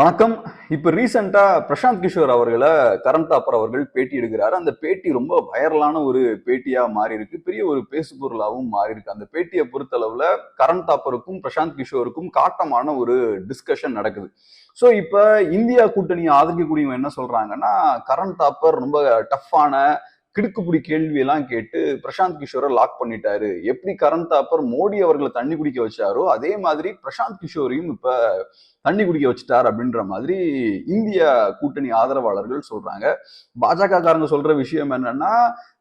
வணக்கம். இப்ப ரீசெண்டா பிரசாந்த் கிஷோர் அவர்களை கரண் தாப்பர் அவர்கள் பேட்டி எடுக்கிறாரு. அந்த பேட்டி ரொம்ப வைரலான ஒரு பேட்டியா மாறி இருக்கு. பெரிய ஒரு பேசு பொருளாவும் மாறி இருக்கு. அந்த பேட்டியை பொறுத்தளவுல கரண் தாப்பருக்கும் பிரசாந்த் கிஷோருக்கும் காட்டமான ஒரு டிஸ்கஷன் நடக்குது. சோ இப்ப இந்தியா கூட்டணியை ஆதரிக்கக்கூடியவங்க என்ன சொல்றாங்கன்னா, கரண் தாப்பர் ரொம்ப டஃப்பான கிடுக்குப்பிடி கேள்வி எல்லாம் கேட்டு பிரசாந்த் கிஷோரை லாக் பண்ணிட்டாரு. எப்படி கரண் தாப்பர் மோடி அவர்களை தண்ணி குடிக்க வச்சாரோ அதே மாதிரி பிரசாந்த் கிஷோரையும் இப்ப தண்ணி குடிக்க வச்சுட்டார் அப்படின்ற மாதிரி இந்திய கூட்டணி ஆதரவாளர்கள் சொல்றாங்க. பாஜக காரங்க சொல்ற விஷயம் என்னன்னா,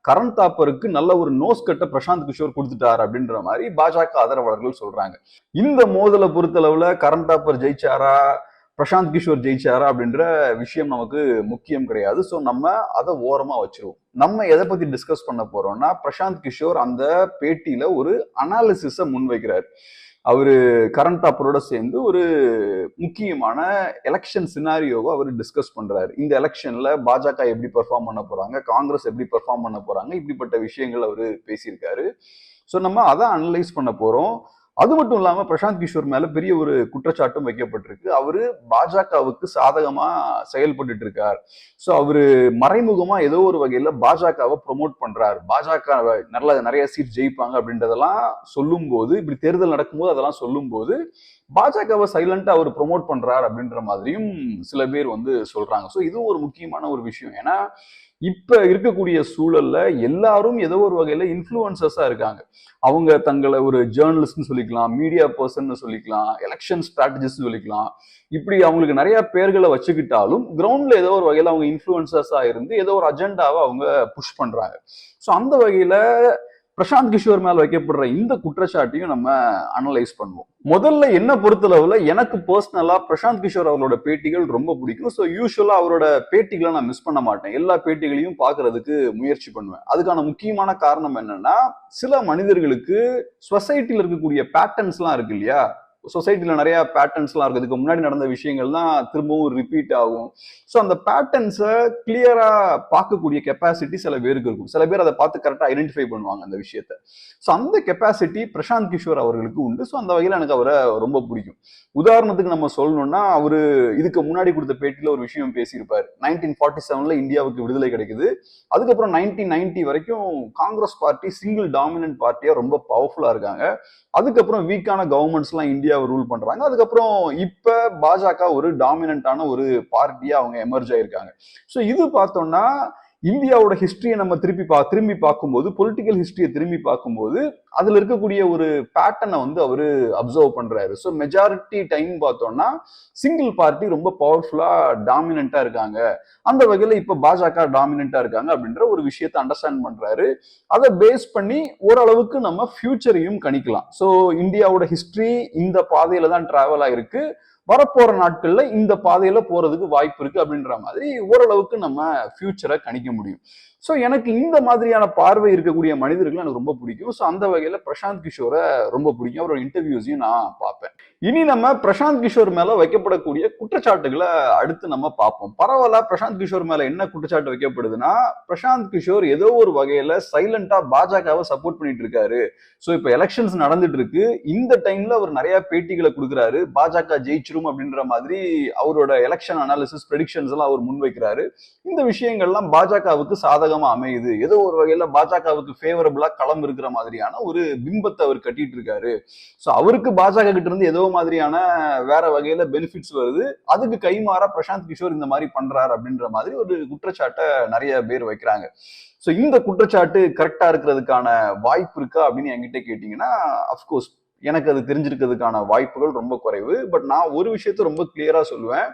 கரண் தாப்பருக்கு நல்ல ஒரு நோஸ் கட்ட பிரசாந்த் கிஷோர் கொடுத்துட்டார் அப்படின்ற மாதிரி பாஜக ஆதரவாளர்கள் சொல்றாங்க. இந்த மோதலை பொறுத்தளவுல கரண் தாப்பர் ஜெயிச்சாரா, பிரசாந்த் கிஷோர் ஜெயிச்சாரா அப்படின்ற விஷயம் நமக்கு முக்கியம் கிடையாது. ஸோ நம்ம அதை ஓரமா வச்சிருவோம். நம்ம எதை பத்தி டிஸ்கஸ் பண்ண போறோம்னா, பிரசாந்த் கிஷோர் அந்த பேட்டியில ஒரு அனாலிசிஸ முன்வைக்கிறார். அவரு கரண் தாப்பரோட சேர்ந்து ஒரு முக்கியமான எலெக்ஷன் சினாரியோவை அவர் டிஸ்கஸ் பண்றாரு. இந்த எலெக்ஷன்ல பாஜக எப்படி பெர்ஃபார்ம் பண்ண போறாங்க, காங்கிரஸ் எப்படி பெர்ஃபார்ம் பண்ண போறாங்க, இப்படிப்பட்ட விஷயங்கள் அவரு பேசியிருக்காரு. ஸோ நம்ம அதை அனலைஸ் பண்ண போறோம். அது மட்டும் இல்லாம பிரசாந்த் கிஷோர் மேல பெரிய ஒரு குற்றச்சாட்டும் வைக்கப்பட்டிருக்கு. அவரு பாஜகவுக்கு சாதகமா செயல்பட்டு இருக்கார். சோ அவரு மறைமுகமா ஏதோ ஒரு வகையில பாஜகவை ப்ரொமோட் பண்றாரு. பாஜக நிறைய சீட் ஜெயிப்பாங்க அப்படின்றதெல்லாம் சொல்லும் போது, இப்படி தேர்தல் நடக்கும்போது அதெல்லாம் சொல்லும் போது பாஜகவை சைலண்டா அவர் ப்ரொமோட் பண்றாரு அப்படின்ற மாதிரியும் சில பேர் சொல்றாங்க. சோ இதுவும் ஒரு முக்கியமான ஒரு விஷயம். ஏன்னா இப்ப இருக்கக்கூடிய சூழல்ல எல்லாரும் ஏதோ ஒரு வகையில இன்ஃப்ளூயன்சஸா இருக்காங்க. அவங்க தங்களை ஒரு ஜேர்னலிஸ்ட்னு சொல்லிக்கலாம், மீடியா பர்சன் சொல்லிக்கலாம், எலெக்ஷன் ஸ்ட்ராட்டஜிஸ்ட் சொல்லிக்கலாம். இப்படி அவங்களுக்கு நிறைய பேர்களை வச்சுக்கிட்டாலும் கிரவுண்ட்ல ஏதோ ஒரு வகையில அவங்க இன்ஃப்ளூயன்சஸா இருந்து ஏதோ ஒரு அஜெண்டாவை அவங்க புஷ் பண்றாங்க. ஸோ அந்த வகையில பிரசாந்த் கிஷோர் மேல வைக்கப்படுற இந்த குற்றச்சாட்டையும் நம்ம அனலைஸ் பண்ணுவோம். முதல்ல என்ன பொறுத்தளவுல எனக்கு பர்சனலா பிரசாந்த் கிஷோர் அவரோட பேட்டிகள் ரொம்ப பிடிக்கும். ஸோ யூஸ்வலா அவரோட பேட்டிகளை நான் மிஸ் பண்ண மாட்டேன். எல்லா பேட்டிகளையும் பாக்குறதுக்கு முயற்சி பண்ணுவேன். அதுக்கான முக்கியமான காரணம் என்னன்னா, சில மனிதர்களுக்கு சொசைட்டில இருக்கக்கூடிய பேட்டர்ன்ஸ் எல்லாம் இருக்கு இல்லையா, சொசைட்டில நிறைய பேட்டர்ன்ஸ் எல்லாம் இருக்கு. இதுக்கு முன்னாடி நடந்த விஷயங்கள் தான் திரும்பவும் ரிப்பீட் ஆகும். ஸோ அந்த பேட்டர்ன்ஸை கிளியரா பார்க்கக்கூடிய கெப்பாசிட்டி சில பேருக்கு இருக்கும். சில பேர் அதை பார்த்து கரெக்டா ஐடென்டிஃபை பண்ணுவாங்க அந்த விஷயத்த. ஸோ அந்த கெப்பாசிட்டி பிரசாந்த் கிஷோர் அவர்களுக்கு உண்டு. ஸோ அந்த வகையில் எனக்கு அவரை ரொம்ப பிடிக்கும். உதாரணத்துக்கு நம்ம சொல்லணும்னா, அவரு இதுக்கு முன்னாடி கொடுத்த பேட்டியில ஒரு விஷயம் பேசியிருப்பாரு. 1947ல இந்தியாவுக்கு விடுதலை கிடைக்குது. அதுக்கப்புறம் 1990 வரைக்கும் காங்கிரஸ் பார்ட்டி சிங்கிள் டாமினன்ட் பார்ட்டியா ரொம்ப பவர்ஃபுல்லா இருக்காங்க. அதுக்கப்புறம் வீக்கான கவர்மெண்ட்ஸ் எல்லாம் இந்தியாவை ரூல் பண்றாங்க. அதுக்கப்புறம் இப்ப பாஜக ஒரு டாமினன்டான ஒரு பார்ட்டியா அவங்க எமர்ஜ் ஆயிருக்காங்க. ஸோ இது பார்த்தோம்னா இந்தியாவோட ஹிஸ்டரியை நம்ம திரும்பி பார்க்கும்போது, பொலிட்டிக்கல் ஹிஸ்டரியை திரும்பி பார்க்கும்போது அதுல இருக்கக்கூடிய ஒரு பேட்டர்னை அவரு அப்சர்வ் பண்றாரு. ஸோ மெஜாரிட்டி டைம் பார்த்தோம்னா சிங்கிள் பார்ட்டி ரொம்ப பவர்ஃபுல்லா டாமினண்டா இருக்காங்க. அந்த வகையில இப்ப பாஜக டாமினண்டா இருக்காங்க அப்படின்ற ஒரு விஷயத்தை அண்டர்ஸ்டாண்ட் பண்றாரு. அதை பேஸ் பண்ணி ஓரளவுக்கு நம்ம ஃபியூச்சரையும் கணிக்கலாம். ஸோ இந்தியாவோட ஹிஸ்டரி இந்த பாதையில தான் டிராவல் ஆயிருக்கு, வரப்போற நாட்கள்ல இந்த பாதையில போறதுக்கு வாய்ப்பு இருக்கு அப்படின்ற மாதிரி ஓரளவுக்கு நம்ம ஃபியூச்சரை கணிக்க முடியும். ஸோ எனக்கு இந்த மாதிரியான பார்வை இருக்கக்கூடிய மனிதர்கள் எனக்கு ரொம்ப பிடிக்கும். ஸோ அந்த வகையில பிரசாந்த் கிஷோரை ரொம்ப பிடிக்கும். அவரோட இன்டர்வியூஸையும் நான் பார்ப்பேன். இனி நம்ம பிரசாந்த் கிஷோர் மேல வைக்கப்படக்கூடிய குற்றச்சாட்டுகளை அடுத்து நம்ம பார்ப்போம். பரவாயில்ல, பிரசாந்த் கிஷோர் மேல என்ன குற்றச்சாட்டு வைக்கப்படுதுன்னா, பிரசாந்த் கிஷோர் ஏதோ ஒரு வகையில சைலண்டா பாஜகவை சப்போர்ட் பண்ணிட்டு இருக்காரு. ஸோ இப்ப எலெக்ஷன்ஸ் நடந்துட்டு இருக்கு, இந்த டைம்ல அவர் நிறைய பேட்டிகளை கொடுக்குறாரு, பாஜக ஜெயிச்சிரும் அப்படின்ற மாதிரி அவரோட எலெக்ஷன் அனாலிசிஸ் ப்ரெடிக்ஷன்ஸ் எல்லாம் அவர் முன்வைக்கிறாரு. இந்த விஷயங்கள்லாம் பாஜகவுக்கு சாதகமா அமையுது, ஏதோ ஒரு வகையில பாஜகவுக்கு ஃபேவரபிளா களம் இருக்கிற மாதிரியான ஒரு பிம்பத்தை அவர் கட்டிட்டு இருக்காரு. ஸோ அவருக்கு பாஜக கிட்ட இருந்து ஏதோ மாதிரியான வேற வகையில பெனிஃபிட்ஸ் வருது, அதுக்கு கைமாறா பிரசாந்த் கிஷோர் இந்த மாதிரி பண்றாரு அப்படின்ற மாதிரி ஒரு குற்றச்சாட்டை நிறைய பேர் வைக்கிறாங்க. சோ இந்த குற்றச்சாட்டு கரெக்டா இருக்கிறதுக்கான வாய்ப்பு இருக்கா அப்படின்னு என்கிட்ட கேட்டீங்கன்னா, அப்கோர்ஸ் எனக்கு அது தெரிஞ்சிருக்கிறதுக்கான வாய்ப்புகள் ரொம்ப குறைவு. பட் நான் ஒரு விஷயத்த ரொம்ப கிளியரா சொல்லுவேன்.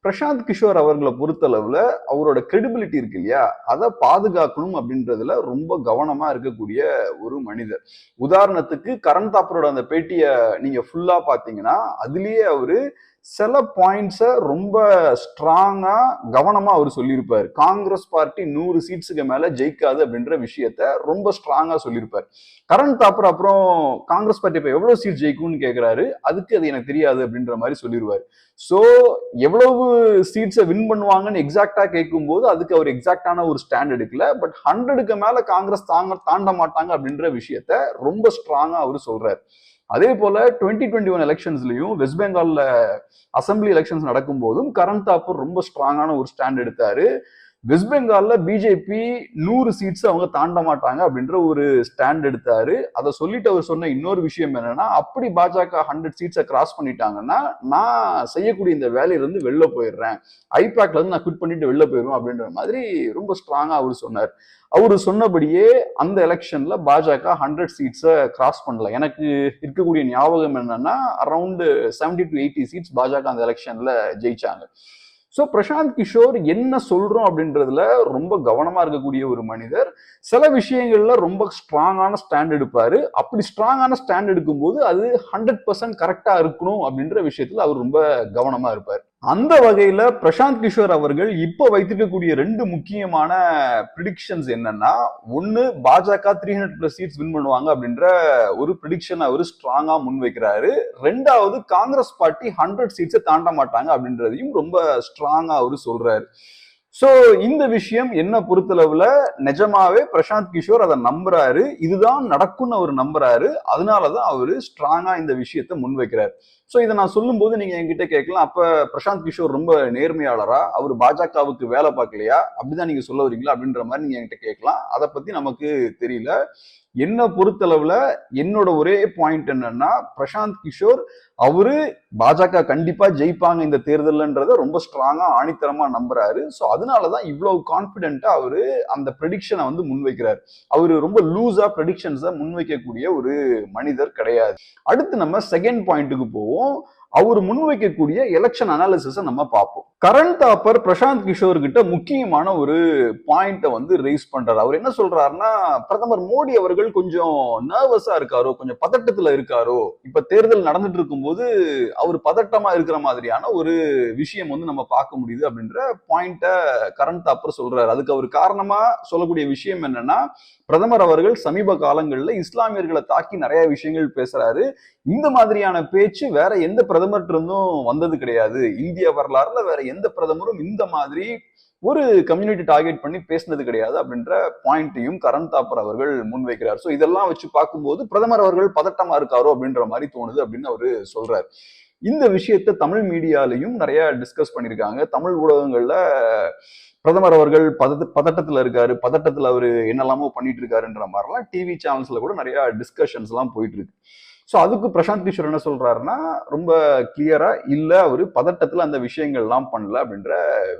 பிரசாந்த் கிஷோர் அவர்களை பொறுத்தளவுல அவரோட கிரெடிபிலிட்டி இருக்கு இல்லையா, அதை பாதுகாக்கணும் அப்படின்றதுல ரொம்ப கவனமா இருக்கக்கூடிய ஒரு மனிதர். உதாரணத்துக்கு கரண் தாப்பரோட அந்த பேட்டியை நீங்க ஃபுல்லா பாத்தீங்கன்னா, அதுலயே அவரு சில பாயிண்ட்ஸ ரொம்ப ஸ்ட்ராங்கா கவனமா அவர் சொல்லியிருப்பார். காங்கிரஸ் பார்ட்டி 100 சீட்ஸுக்கு மேல ஜெயிக்காது அப்படின்ற விஷயத்த ரொம்ப ஸ்ட்ராங்கா சொல்லியிருப்பார். கரண் தாப்பர் அப்புறம் காங்கிரஸ் பார்ட்டி இப்ப எவ்வளவு சீட் ஜெயிக்கும்னு கேட்கிறாரு, அதுக்கு அது எனக்கு தெரியாது அப்படின்ற மாதிரி சொல்லிடுவாரு. சோ எவ்வளவு சீட்ஸை வின் பண்ணுவாங்கன்னு எக்ஸாக்டா கேட்கும் போது அதுக்கு அவர் எக்ஸாக்டான ஒரு ஸ்டாண்ட் எடுக்கல. பட் 100க்கு மேல காங்கிரஸ் தாண்ட மாட்டாங்க அப்படின்ற விஷயத்த ரொம்ப ஸ்ட்ராங்கா அவர் சொல்றாரு. அதே போல 2021 எலெக்ஷன்ஸ்லயும் வெஸ்ட் பெங்கால்ல அசம்பிளி எலெக்ஷன்ஸ் நடக்கும் போதும் கரண் தாப்பர் ரொம்ப ஸ்ட்ராங்கான ஒரு ஸ்டாண்ட் எடுத்தாரு. வெஸ்ட் பெங்கால்ல பிஜேபி 100 சீட்ஸ் அவங்க தாண்ட மாட்டாங்க அப்படின்ற ஒரு ஸ்டாண்ட் எடுத்தாரு. அதை சொல்லிட்டு அவர் சொன்ன இன்னொரு விஷயம் என்னன்னா, அப்படி பாஜக 100 சீட்ஸை கிராஸ் பண்ணிட்டாங்கன்னா நான் செய்யக்கூடிய இந்த வேலையில இருந்து வெளில போயிடுறேன், ஐபேக்ல இருந்து நான் குவிட் பண்ணிட்டு வெளில போயிடுவேன் அப்படின்ற மாதிரி ரொம்ப ஸ்ட்ராங்கா அவர் சொன்னார். அவரு சொன்னபடியே அந்த எலெக்ஷன்ல பாஜக 100 சீட்ஸை கிராஸ் பண்ணல. எனக்கு இருக்கக்கூடிய ஞாபகம் என்னன்னா அரௌண்ட் 70 to 80 சீட்ஸ் பாஜக அந்த எலெக்ஷன்ல ஜெயிச்சாங்க. ஸோ பிரசாந்த் கிஷோர் என்ன சொல்றோம் அப்படின்றதுல ரொம்ப கவனமா இருக்கக்கூடிய ஒரு மனிதர். சில விஷயங்கள்ல ரொம்ப ஸ்ட்ராங்கான ஸ்டாண்ட் எடுப்பாரு. அப்படி ஸ்ட்ராங்கான ஸ்டாண்ட் எடுக்கும்போது அது 100% கரெக்டா இருக்கணும் அப்படின்ற விஷயத்துல அவர் ரொம்ப கவனமா இருப்பார். அந்த வகையில பிரசாந்த் கிஷோர் அவர்கள் இப்ப வைத்திருக்கக்கூடிய 2 முக்கியமான ப்ரிடிக்ஷன்ஸ் என்னன்னா, ஒன்னு பாஜக 300+ சீட்ஸ் வின் பண்ணுவாங்க அப்படின்ற ஒரு ப்ரிடிக்ஷன் அவர் ஸ்ட்ராங்கா முன்வைக்கிறாரு. 2வது காங்கிரஸ் பார்ட்டி 100 சீட்ஸை தாண்ட மாட்டாங்க அப்படின்றதையும் ரொம்ப ஸ்ட்ராங்கா அவரு சொல்றாரு. சோ இந்த விஷயம் என்ன பொறுத்தளவுல நிஜமாவே பிரசாந்த் கிஷோர் அதை நம்புறாரு, இதுதான் நடக்கும்னு அவர் நம்புறாரு. அதனாலதான் அவரு ஸ்ட்ராங்கா இந்த விஷயத்த முன்வைக்கிறார். சோ இதை நான் சொல்லும் போது நீங்க என்கிட்ட கேட்கலாம், அப்ப பிரசாந்த் கிஷோர் ரொம்ப நேர்மையாளரா, அவர் பாஜகவுக்கு வேலை பார்க்கலையா, அப்படிதான் நீங்க சொல்ல வரீங்களா அப்படின்ற மாதிரி நீங்க என்கிட்ட கேட்கலாம். அதை பத்தி நமக்கு தெரியல. என்ன பொறுத்தளவுல என்னோட ஒரே பாயிண்ட் என்னன்னா, பிரசாந்த் கிஷோர் அவரு பாஜக கண்டிப்பா ஜெயிப்பாங்க இந்த தேர்தல்ன்றத ரொம்ப ஸ்ட்ராங்கா ஆணித்தரமா நம்புறாரு. சோ அதனாலதான் இவ்வளவு கான்பிடென்ட்டா அவரு அந்த ப்ரெடிக்ஷனை வந்து முன்வைக்கிறார். அவரு ரொம்ப லூஸா ப்ரெடிக்ஷன்ஸை முன்வைக்கக்கூடிய ஒரு மனிதர் கிடையாது. அடுத்து நம்ம செகண்ட் பாயிண்ட்டுக்கு போவோம். அவர் முன்வைக்கக்கூடிய எலெக்ஷன் அனாலிசிஸை நம்ம பார்ப்போம். கரண் தாப்பர் பிரசாந்த் கிஷோர் கிட்ட முக்கியமான ஒரு பாயிண்ட்டை வந்து ரைஸ் பண்றாரு. அவர் என்ன சொல்றாருன்னா, பிரதமர் மோடி அவர்கள் கொஞ்சம் நர்வஸா இருக்காரோ, கொஞ்சம் பதட்டத்துல இருக்காரோ, இப்ப தேர்தல் நடந்துட்டு இருக்கும்போது அவர் பதட்டமா இருக்கிற மாதிரியான ஒரு விஷயம் வந்து நம்ம பார்க்க முடியுது அப்படின்ற பாயிண்ட்டை கரண் தாப்பர் சொல்றாரு. அதுக்கு அவர் காரணமா சொல்லக்கூடிய விஷயம் என்னன்னா, பிரதமர் அவர்கள் சமீப காலங்களில் இஸ்லாமியர்களை தாக்கி நிறைய விஷயங்கள் பேசுறாரு. இந்த மாதிரியான பேச்சு வேற எந்த பிரதமர்கிட்ட இருந்தும் வந்தது கிடையாது. இந்திய வரலாறுல வேற எந்த பிரதமரும் இந்த மாதிரி ஒரு கம்யூனிட்டி டார்கெட் பண்ணி பேசினது கிடையாது அப்படின்ற பாயிண்ட்டையும் கரண் தாப்பர் அவர்கள் முன்வைக்கிறார். ஸோ இதெல்லாம் வச்சு பார்க்கும்போது பிரதமர் அவர்கள் பதட்டமா இருக்காரோ அப்படின்ற மாதிரி தோணுது அப்படின்னு அவரு சொல்றாரு. இந்த விஷயத்த தமிழ் மீடியாலையும் நிறைய டிஸ்கஸ் பண்ணியிருக்காங்க. தமிழ் ஊடகங்கள்ல பிரதமர் அவர்கள் பதட்டத்துல இருக்காரு, பதட்டத்துல அவரு என்னெல்லாமோ பண்ணிட்டு இருக்காருன்ற மாதிரிலாம் டிவி சேனல்ஸ்ல கூட நிறைய டிஸ்கஷன்ஸ் எல்லாம் போயிட்டு இருக்கு. ஸோ அதுக்கு பிரசாந்த் கிஷோர் என்ன சொல்றாருன்னா, ரொம்ப கிளியரா இல்ல அவரு பதட்டத்துல அந்த விஷயங்கள் எல்லாம் பண்ணல அப்படின்ற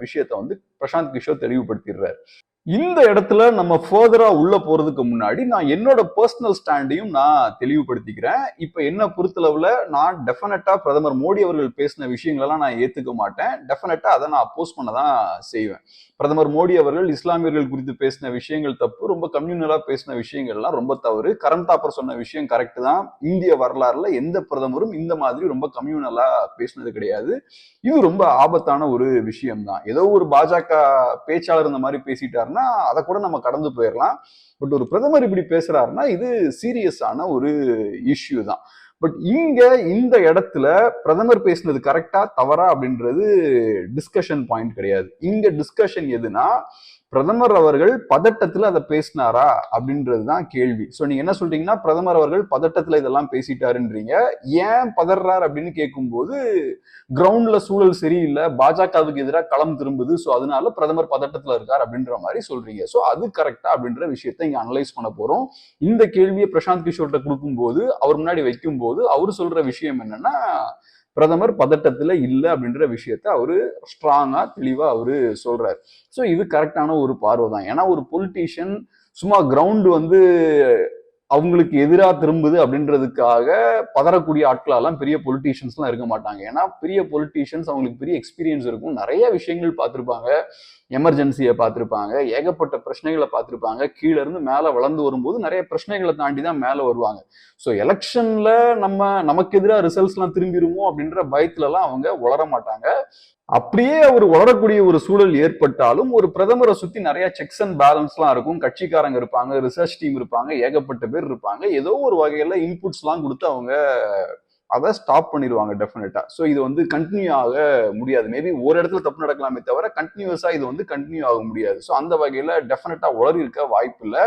விஷயத்த வந்து பிரசாந்த் கிஷோர் தெளிவுபடுத்திடுறாரு. இந்த இடத்துல நம்ம ஃபர்தரா உள்ள போறதுக்கு முன்னாடி நான் என்னோட பர்சனல் ஸ்டாண்டையும் நான் தெளிவுபடுத்திக்கிறேன். இப்ப என்ன பொறுத்தளவுல நான் டெஃபினட்டா பிரதமர் மோடி அவர்கள் பேசின விஷயங்களெல்லாம் நான் ஏத்துக்க மாட்டேன். டெஃபினட்டா அதை நான் அப்போஸ் பண்ண தான் செய்வேன். பிரதமர் மோடி அவர்கள் இஸ்லாமியர்கள் குறித்து பேசின விஷயங்கள் தப்பு, ரொம்ப கம்யூனலா பேசின விஷயங்கள்லாம் ரொம்ப தவறு. கரண் தாப்பர் சொன்ன விஷயம் கரெக்ட் தான். இந்திய வரலாறுல எந்த பிரதமரும் இந்த மாதிரி ரொம்ப கம்யூனலா பேசினது கிடையாது. இது ரொம்ப ஆபத்தான ஒரு விஷயம் தான். ஏதோ ஒரு பாஜக பேச்சாளர் இந்த மாதிரி பேசிட்டாருன்னா அதை கூட நம்ம கடந்து போயிடலாம். பட் ஒரு பிரதமர் இப்படி பேசுறாருன்னா இது சீரியஸான ஒரு இஷ்யூ தான். பட் இங்க இந்த இடத்துல பிரதமர் பேசினது கரெக்டா தவறா அப்படின்றது டிஸ்கஷன் பாயிண்ட் கிடையாது. இங்க டிஸ்கஷன் எதுனா, பிரதமர் அவர்கள் பதட்டத்துல அதை பேசினாரா அப்படின்றதுதான் கேள்வி. சோ நீங்க என்ன சொல்றீங்கன்னா, பிரதமர் அவர்கள் பதட்டத்துல இதெல்லாம் பேசிட்டாருன்றீங்க, ஏன் பதறார் அப்படின்னு கேட்கும்போது கிரவுண்ட்ல சூழல் சரியில்லை, பாஜகவுக்கு எதிராக களம் திரும்புது, சோ அதனால பிரதமர் பதட்டத்துல இருக்கார் அப்படின்ற மாதிரி சொல்றீங்க. சோ அது கரெக்டா அப்படின்ற விஷயத்த இங்க அனலைஸ் பண்ண போறோம். இந்த கேள்வியை பிரசாந்த் கிஷோர்கிட்ட கொடுக்கும்போது, அவர் முன்னாடி வைக்கும்போது அவர் சொல்ற விஷயம் என்னன்னா, பிரதமர் பதட்டத்துல இல்ல அப்படின்ற விஷயத்த அவரு ஸ்ட்ராங்கா தெளிவா அவரு சொல்றாரு. சோ இது கரெக்டான ஒரு பார்வை தான். ஏன்னா ஒரு பொலிட்டீஷியன் சும்மா கிரவுண்ட் வந்து அவங்களுக்கு எதிராக திரும்புது அப்படின்றதுக்காக பதறக்கூடிய ஆட்களெல்லாம் பெரிய பொலிட்டீஷியன்ஸ் எல்லாம் இருக்க மாட்டாங்க. ஏன்னா பெரிய பொலிட்டீஷியன்ஸ் அவங்களுக்கு பெரிய எக்ஸ்பீரியன்ஸ் இருக்கும், நிறைய விஷயங்கள் பார்த்திருப்பாங்க, எமர்ஜென்சியை பார்த்திருப்பாங்க, ஏகப்பட்ட பிரச்சனைகளை பார்த்திருப்பாங்க, கீழே இருந்து மேல வளர்ந்து வரும்போது நிறைய பிரச்சனைகளை தாண்டி தான் மேல வருவாங்க. ஸோ எலெக்ஷன்ல நமக்கு எதிராக ரிசல்ட்ஸ் எல்லாம் திரும்பிடுமோ அப்படின்ற பயத்துல எல்லாம் அவங்க வளர மாட்டாங்க. அப்படியே அவர் வளரக்கூடிய ஒரு சூழல் ஏற்பட்டாலும் ஒரு பிரதமரை சுத்தி நிறைய செக்ஸ் அண்ட் பேலன்ஸ் எல்லாம் இருக்கும், கட்சிக்காரங்க இருப்பாங்க, ரிசர்ச் டீம் இருப்பாங்க, ஏகப்பட்ட பேர் இருப்பாங்க, ஏதோ ஒரு வகையில இன்புட்ஸ் எல்லாம் கொடுத்து அவங்க அதை ஸ்டாப் பண்ணிடுவாங்க டெஃபினட்டா. ஸோ இது வந்து கண்டினியூ ஆக முடியாது. மேபி ஒரு இடத்துல தப்பு நடக்கலாமே தவிர கண்டினியூஸா இது வந்து கண்டினியூ ஆக முடியாது. ஸோ அந்த வகையில டெஃபினட்டா உளறி இருக்க வாய்ப்பு இல்லை.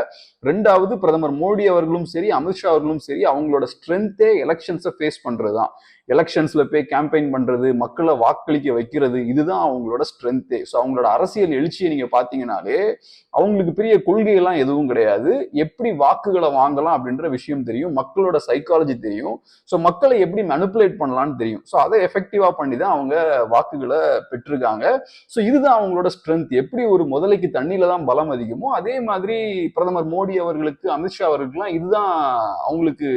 ரெண்டாவது, பிரதமர் மோடி அவர்களும் சரி, அமித்ஷா அவர்களும் சரி, அவங்களோட ஸ்ட்ரென்த்தே எலெக்ஷன்ஸை ஃபேஸ் பண்றதுதான். எலெக்ஷன்ஸ்ல போய் கேம்பெயின் பண்றது, மக்களை வாக்களிக்க வைக்கிறது, இதுதான் அவங்களோட ஸ்ட்ரென்த்தே. ஸோ அவங்களோட அரசியல் எழுச்சியை நீங்க பாத்தீங்கன்னாலே அவங்களுக்கு பெரிய கொள்கைகள்லாம் எதுவும் கிடையாது. எப்படி வாக்குகளை வாங்கலாம் அப்படின்ற விஷயம் தெரியும், மக்களோட சைக்காலஜி தெரியும், ஸோ மக்களை எப்படி மேனிப்புலேட் பண்ணலாம்னு தெரியும். ஸோ அதை எஃபெக்டிவா பண்ணி தான் அவங்க வாக்குகளை பெற்றிருக்காங்க. ஸோ இதுதான் அவங்களோட ஸ்ட்ரென்த். எப்படி ஒரு முதலைக்கு தண்ணியில தான் பலம் அதிகமோ, அதே மாதிரி பிரதமர் மோடி அவர்களுக்கு, அமித்ஷா அவர்களுக்குலாம் இதுதான் அவங்களுக்கு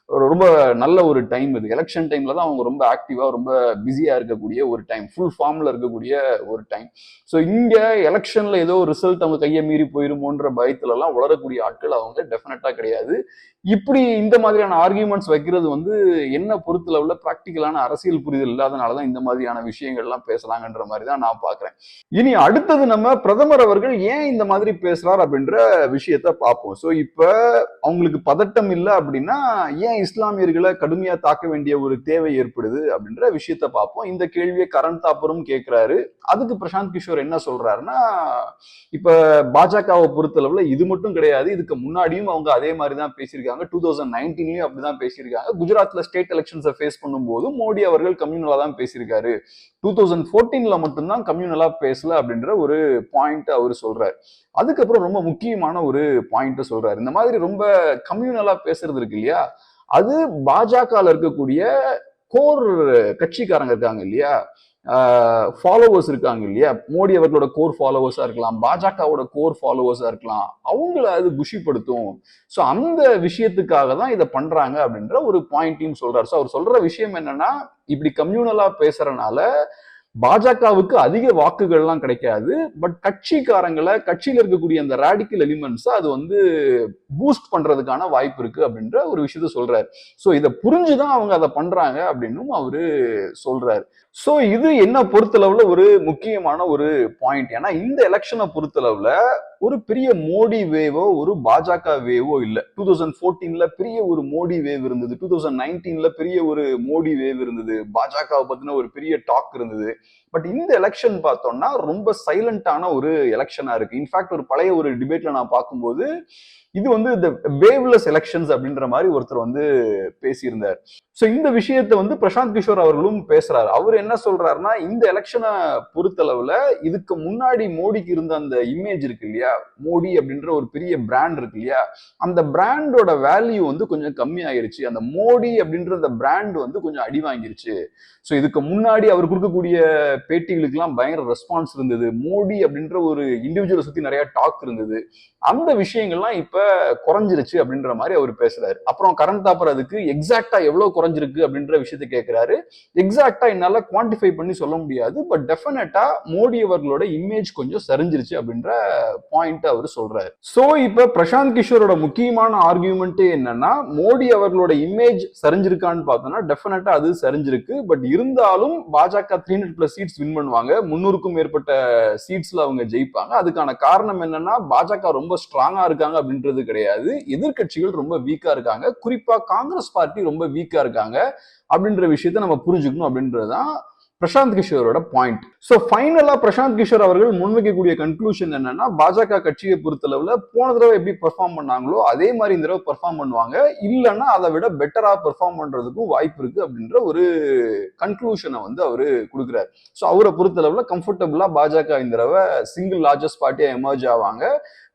ரொம்ப நல்ல ஒரு டைம். இது எலெக்ஷன் டைம்ல தான் அவங்க ரொம்ப ஆக்டிவா, ரொம்ப பிஸியா இருக்கக்கூடிய ஒரு டைம், ஃபுல் ஃபார்ம்ல இருக்கக்கூடிய ஒரு டைம். ஸோ இங்க எலெக்ஷன்ல ஏதோ ரிசல்ட் அவங்க கையை மீறி போயிருமோன்ற பயத்துல எல்லாம் உளரக்கூடிய ஆட்கள் அவங்க டெஃபினட்டா கிடையாது. இப்படி இந்த மாதிரியான ஆர்கியூமெண்ட்ஸ் வைக்கிறது வந்து என்ன பொறுத்தளவுல பிராக்டிக்கலான அரசியல் புரிதல் இல்லாதனாலதான் இந்த மாதிரியான விஷயங்கள்லாம் பேசலாங்கன்ற மாதிரி தான் நான் பாக்குறேன். இனி அடுத்தது நம்ம பிரதமர் அவர்கள் ஏன் இந்த மாதிரி பேசுறார் அப்படின்ற விஷயத்த பார்ப்போம். ஸோ இப்ப அவங்களுக்கு பதட்டம் இல்லை அப்படின்னா ஏன் இஸ்லாமியர்களை கடுமையா தாக்க வேண்டிய ஒரு தேவை ஏற்படுது அப்படின்ற விஷயத்த பார்ப்போம். இந்த கேள்வியை கரண் தாப்பரும் கேட்கிறாரு. அதுக்கு பிரசாந்த் கிஷோர் என்ன சொல்றாருன்னா, இப்ப பாஜகவை பொறுத்தளவுல இது மட்டும் கிடையாது, இதுக்கு முன்னாடியும் அவங்க அதே மாதிரிதான் பேசியிருக்காங்க. 2019லயும் அப்படிதான் பேசியிருக்காங்க. குஜராத்ல ஸ்டேட் எலெக்ஷன்ஸை ஃபேஸ் பண்ணும்போது மோடி அவர்கள் கம்யூனலா தான் பேசியிருக்காரு. 2014ல மட்டும்தான் கம்யூனலா பேசல அப்படின்ற ஒரு பாயிண்ட் அவர் சொல்றாரு. அதுக்கப்புறம் ரொம்ப முக்கியமான ஒரு பாயிண்ட் சொல்றாரு. இந்த மாதிரி ரொம்ப கம்யூனலா பேசுறது இருக்கு இல்லையா, அது பாஜகல இருக்கக்கூடிய கோர் கட்சிக்காரங்க இருக்காங்க இல்லையா, ஃபாலோவர்ஸ் இருக்காங்க இல்லையா, மோடி அவர்களோட கோர் ஃபாலோவர்ஸா இருக்கலாம், பாஜகவோட கோர் ஃபாலோவர்ஸா இருக்கலாம், அவங்கள அது குஷிப்படுத்தும். ஸோ அந்த விஷயத்துக்காக தான் இதை பண்றாங்க அப்படின்ற ஒரு பாயிண்டையும் சொல்றாரு. ஸோ அவர் சொல்ற விஷயம் என்னன்னா, இப்படி கம்யூனலா பேசுறதுனால பாஜகவுக்கு அதிக வாக்குகள்லாம் கிடைக்காது, பட் கட்சிக்காரங்களை, கட்சியில இருக்கக்கூடிய அந்த ராடிக்கல் எலிமெண்ட்ஸ் அது வந்து பூஸ்ட் பண்றதுக்கான வாய்ப்பு இருக்கு அப்படின்ற ஒரு விஷயத்த சொல்றாரு. சோ இதை புரிஞ்சுதான் அவங்க அதை பண்றாங்க அப்படின்னும் அவரு சொல்றாரு. சோ இது என்ன பொறுத்தளவுல ஒரு முக்கியமான ஒரு பாயிண்ட். ஏன்னா இந்த எலெக்ஷனை பொறுத்தளவுல ஒரு பெரிய மோடி வேவோ ஒரு பாஜக வேவோ இல்ல. 2014ல பெரிய ஒரு மோடி வேவ் இருந்தது, 2019ல பெரிய ஒரு மோடி வேவ் இருந்தது, பாஜகவை பத்தின ஒரு பெரிய டாக் இருந்தது. பட் இந்த எலெக்ஷன் பார்த்தோம்னா ரொம்ப சைலண்டான ஒரு எலெக்ஷனா இருக்கு. இன்ஃபேக்ட் ஒரு பழைய ஒரு டிபேட்ல நான் பார்க்கும்போது இது வந்து இந்த வேவ்லெஸ் எலெக்ஷன்ஸ் அப்படின்ற மாதிரி ஒருத்தர் வந்து பேசியிருந்தார். சோ இந்த விஷயத்தை வந்து பிரசாந்த் கிஷோர் அவர்களும் பேசுறாரு. அவர் என்ன சொல்றாருன்னா, இந்த எலெக்ஷனை பொறுத்தளவுல இதுக்கு முன்னாடி மோடிக்கு இருந்த அந்த இமேஜ் இருக்கு இல்லையா, மோடி அப்படின்ற ஒரு பெரிய பிராண்ட் இருக்கு இல்லையா, அந்த பிராண்டோட வேல்யூ வந்து கொஞ்சம் கம்மி ஆயிருச்சு. அந்த மோடி அப்படின்ற அந்த பிராண்ட் வந்து கொஞ்சம் அடி வாங்கிருச்சு. சோ இதுக்கு முன்னாடி அவர் கொடுக்கக்கூடிய பேட்டிகளுக்கு எல்லாம் பயங்கர ரெஸ்பான்ஸ் இருந்தது. மோடி அப்படின்ற ஒரு இண்டிவிஜுவலை சுத்தி நிறைய டாக் இருந்தது. அந்த விஷயங்கள்லாம் இப்ப குறைஞ்சிருச்சு அப்படின்ற மாதிரி அவர் பேசுறாரு. அப்புறம் கரண் தாப்பர் அதுக்கு எக்ஸாக்டா எவ்வளவு குறைஞ்சிருக்கு அப்படின்ற விஷயத்தை கேட்கிறாரு. எக்ஸாக்டா என்னால குவான்டிஃபை பண்ணி சொல்ல முடியாது, பட் டெஃபினட்டா மோடி அவர்களோட இமேஜ் கொஞ்சம் சரிஞ்சிருச்சு அப்படின்ற பாயிண்ட் அவர் சொல்றாரு. சோ இப்ப பிரசாந்த் கிஷோரோட முக்கியமான ஆர்கியூமெண்ட் என்னன்னா, மோடி அவர்களோட இமேஜ் சரிஞ்சிருக்கான்னு பார்த்தோம்னா டெஃபினட்டா அது சரிஞ்சிருக்கு. பட் இருந்தாலும் பாஜக 300+ சீட்ஸ் வின் பண்ணுவாங்க, 300க்கும் மேற்பட்ட சீட்ஸ்ல அவங்க ஜெயிப்பாங்க. அதுக்கான காரணம் என்னன்னா, பாஜக ரொம்ப ஸ்ட்ராங்கா இருக்காங்க அப்படின்றது கிடையாது, எதிர்கட்சிகள் ரொம்ப வீக்கா இருக்காங்க, குறிப்பா காங்கிரஸ் பார்ட்டி ரொம்ப வீக்கா இருக்காங்க அப்படின்ற விஷயத்தை நம்ம புரிஞ்சுக்கணும் அப்படின்றதுதான் பிரசாந்த் கிஷோரோட பாயிண்ட். சோ ஃபைனலா பிரசாந்த் கிஷோர் அவர்கள் முன்வைக்கக்கூடிய கன்க்ளூஷன் என்னன்னா, பாஜக கட்சியை பொறுத்தளவுல போன தடவை எப்படி பெர்ஃபார்ம் பண்ணாங்களோ அதே மாதிரி இந்த தடவை பெர்ஃபார்ம் பண்ணுவாங்க, இல்லைன்னா அதை விட பெட்டரா பெர்ஃபார்ம் பண்றதுக்கும் வாய்ப்பு இருக்கு அப்படின்ற ஒரு கன்க்ளூஷனை வந்து அவரு கொடுக்குறாரு. ஸோ அவரை பொறுத்தளவுல கம்ஃபர்டபுளா பாஜக இந்த தடவை சிங்கிள் லார்ஜஸ்ட் பார்ட்டியா எமர்ஜ் ஆவாங்க,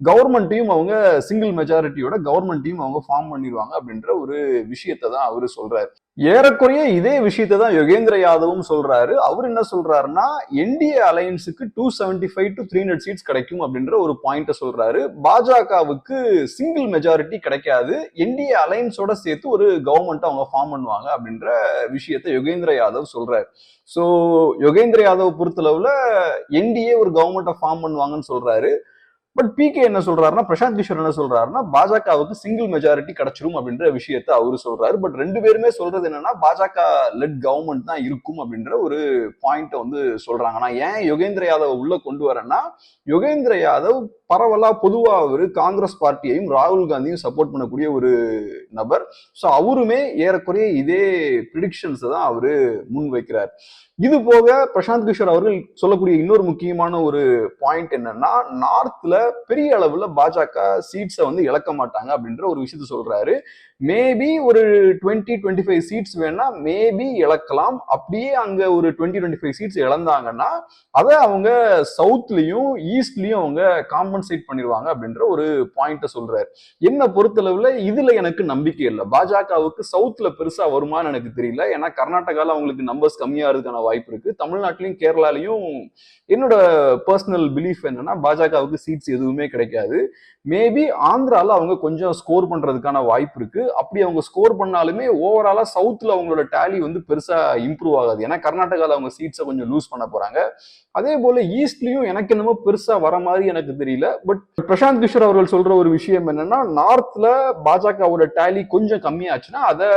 கவர்மெண்ட்டையும் அவங்க சிங்கிள் மெஜாரிட்டியோட கவர்மெண்ட்டையும் அவங்க ஃபார்ம் பண்ணிடுவாங்க அப்படின்ற ஒரு விஷயத்தை தான் அவரு சொல்றாரு. ஏறக்குறைய இதே விஷயத்தை தான் யோகேந்திர யாதவும் சொல்றாரு. அவர் என்ன சொல்றாருன்னா, என்டிஏ அலையன்ஸுக்கு 275 to 300 சீட்ஸ் கிடைக்கும் அப்படின்ற ஒரு பாயிண்ட சொல்றாரு. பாஜகவுக்கு சிங்கிள் மெஜாரிட்டி கிடைக்காது, என்டிஏ அலையன்ஸோட சேர்த்து ஒரு கவர்மெண்ட் அவங்க ஃபார்ம் பண்ணுவாங்க அப்படின்ற விஷயத்தை யோகேந்திர யாதவ் சொல்றாரு. சோ யோகேந்திர யாதவ் பொறுத்தளவுல என்டிஏ ஒரு கவர்மெண்ட்டை ஃபார்ம் பண்ணுவாங்கன்னு சொல்றாரு. பட் பிகே என்ன சொல்றாருன்னா, பிரசாந்த் கிஷோர் என்ன சொல்றாருன்னா, பாஜகவுக்கு சிங்கிள் மெஜாரிட்டி கிடைச்சிரும் அப்படின்ற விஷயத்தை அவரு சொல்றாரு. பட் ரெண்டு பேருமே சொல்றது என்னன்னா, பாஜக லெட் கவர்மெண்ட் தான் இருக்கும் அப்படின்ற ஒரு பாயிண்ட வந்து சொல்றாங்க. நான் ஏன் யோகேந்திர யாதவ் உள்ள கொண்டு வரேன்னா, யோகேந்திர யாதவ் பரவலா பொதுவா அவரு காங்கிரஸ் பார்ட்டியையும் ராகுல் காந்தியும் சப்போர்ட் பண்ணக்கூடிய ஒரு நபர். ஸோ அவருமே ஏறக்குறைய இதே ப்ரிடிக்ஷன்ஸ் தான் அவரு முன் வைக்கிறார். இது போக பிரசாந்த் கிஷோர் அவர்கள் சொல்லக்கூடிய இன்னொரு முக்கியமான ஒரு பாயிண்ட் என்னன்னா, நார்த்ல பெரிய அளவுல பாஜக சீட்ஸை வந்து இழக்க மாட்டாங்க அப்படின்ற ஒரு விஷயத்த சொல்றாரு. மேபி ஒரு 20-25 சீட்ஸ் வேணா மேபி இழக்கலாம். அப்படியே அங்க ஒரு 20-25 சீட்ஸ் இழந்தாங்கன்னா அதை அவங்க சவுத்லயும் ஈஸ்ட்லயும் அவங்க காம்பன்சேட் பண்ணிடுவாங்க அப்படின்ற ஒரு பாயிண்ட சொல்றாரு. என்ன பொறுத்தளவுல இதுல எனக்கு நம்பிக்கை இல்லை. பாஜகவுக்கு சவுத்ல பெருசா வருமானு எனக்கு தெரியல. ஏன்னா கர்நாடகால அவங்களுக்கு நம்பர்ஸ் கம்மியாகிறதுக்கான வாய்ப்பு இருக்கு. தமிழ்நாட்டிலையும் கேரளாலையும் என்னோட பர்சனல் பிலீஃப் என்னன்னா பாஜகவுக்கு சீட்ஸ் எதுவுமே கிடைக்காது. மேபி ஆந்திரால அவங்க கொஞ்சம் ஸ்கோர் பண்றதுக்கான வாய்ப்பு இருக்கு. அப்படி அவங்க ஸ்கோர் பண்ணாலுமே ஓவராலா சவுத்ல அவங்களோட டேலி வந்து பெருசா இம்ப்ரூவ் ஆகாது. ஏன்னா கர்நாடகால அவங்க சீட்ஸை கொஞ்சம் லூஸ் பண்ண போறாங்க. அதே போல ஈஸ்ட்லயும் எனக்கு என்னமோ பெருசா வர மாதிரி எனக்கு தெரியல. பட் பிரசாந்த் கிஷோர் அவர்கள் சொல்ற ஒரு விஷயம் என்னன்னா, நார்த்ல பாஜகவோட டேலி கொஞ்சம் கம்மியாச்சுன்னா அதை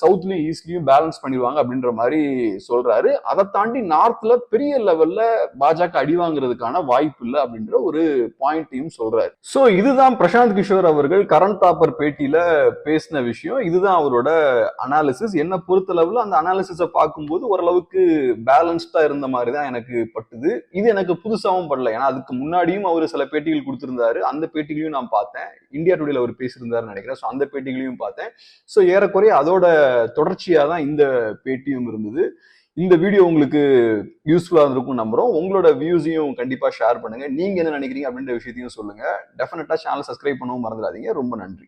சவுத்லயும் ஈஸ்ட்லயும் பேலன்ஸ் பண்ணிடுவாங்க அப்படின்ற மாதிரி சொல்றாரு. அதை தாண்டி நார்த்ல பெரிய லெவல்ல பாஜக அடி வாங்குறதுக்கான வாய்ப்பு இல்லை அப்படின்ற ஒரு பாயிண்டையும் சொல்றாரு. சோ இதுதான் பிரசாந்த் கிஷோர் அவர்கள் கரண்ட் தாப்பர் பேட்டியில பேசின விஷயம். இதுதான் அவரோட அனாலிசிஸ். என்ன பொறுத்தளவுல அந்த அனாலிசிஸை பார்க்கும்போது ஓரளவுக்கு பேலன்ஸ்டா இருந்த மாதிரி தான் எனக்கு பட்டுது. இது எனக்கு புதுசாவும் படல. ஏன்னா அதுக்கு முன்னாடியும் அவர் சில பேட்டிகள் கொடுத்திருந்தாரு. அந்த பேட்டிகளையும் நான் பார்த்தேன். இந்தியா டுடேல அவர் பேசியிருந்தாருன்னு நினைக்கிறேன். ஸோ அந்த பேட்டிகளையும் பார்த்தேன். ஸோ ஏறக்குறைய அதோட தொடர்ச்சியா தான் இந்த பேட்டியும் இருந்தது. இந்த வீடியோ உங்களுக்கு யூஸ்ஃபுல்லா இருந்திருக்கும் நம்புறோம். உங்களோட வியூஸையும் கண்டிப்பா ஷேர் பண்ணுங்க. நீங்க என்ன நினைக்கிறீங்க அப்படின்ற விஷயத்தையும் சொல்லுங்க. டெஃபினட்டா சேனல் சப்ஸ்கிரைப் பண்ணவும் மறந்துடாதீங்க. ரொம்ப நன்றி.